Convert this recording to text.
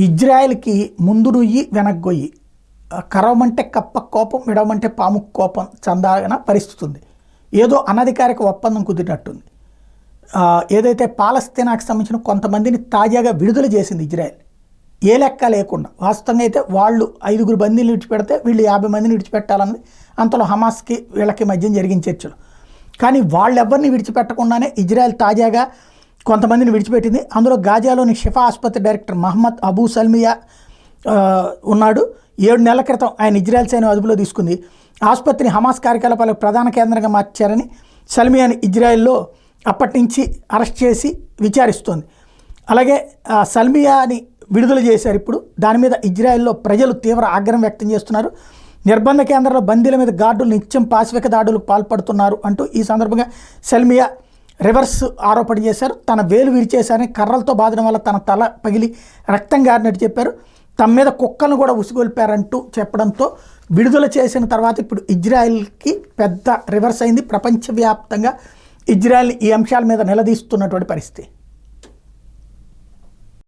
ఇజ్రాయెల్కి ముందు నుయ్యి వెనక్కి గొయ్యి, కరవమంటే కప్ప కోపం, విడవమంటే పాము కోపం చందాన పరిస్థితి ఉంది. ఏదో అనధికారిక ఒప్పందం కుదిరినట్టుంది. ఏదైతే పాలస్తీనాకు సంబంధించిన కొంతమందిని తాజాగా విడుదల చేసింది ఇజ్రాయెల్, ఏ లెక్క లేకుండా. వాస్తవంగా అయితే వాళ్ళు 5 బందీలు విడిచిపెడితే వీళ్ళు 50 మందిని విడిచిపెట్టాలన్నది అంతలో హమాస్కి వీళ్ళకి మధ్య జరిగిన చర్చలు. కానీ వాళ్ళెవ్వరిని విడిచిపెట్టకుండానే ఇజ్రాయెల్ తాజాగా కొంతమందిని విడిచిపెట్టింది. అందులో గాజాలోని షిఫా ఆసుపత్రి డైరెక్టర్ మహమ్మద్ అబూ సల్మియా ఉన్నాడు. 7 నెలల క్రితం ఆయన ఇజ్రాయెల్ సైన్యం అదుపులో తీసుకుంది. ఆసుపత్రిని హమాస్ కార్యకలాపాలకు ప్రధాన కేంద్రంగా మార్చారని సల్మియాని ఇజ్రాయెల్లో అప్పటి నుంచి అరెస్ట్ చేసి విచారిస్తోంది. అలాగే సల్మియాని విడుదల చేశారు. ఇప్పుడు దాని మీద ఇజ్రాయెల్లో ప్రజలు తీవ్ర ఆగ్రహం వ్యక్తం చేస్తున్నారు. నిర్బంధ కేంద్రంలో బందీల మీద గార్డులు నిత్యం పాశవిక దాడులకు పాల్పడుతున్నారు అంటూ ఈ సందర్భంగా సల్మియా రివర్స్ ఆరోపణ చేశారు. తన వేలు విరిచేశారని, కర్రలతో బాధడం వల్ల తన తల పగిలి రక్తం గారినట్టు చెప్పారు. తమ మీద కుక్కలను కూడా ఉసిగొల్పారంటూ చెప్పడంతో విడుదల చేసిన తర్వాత ఇప్పుడు ఇజ్రాయెల్కి పెద్ద రివర్స్ అయింది. ప్రపంచవ్యాప్తంగా ఇజ్రాయెల్ ఈ అంశాల మీద నిలదీస్తున్నటువంటి పరిస్థితి.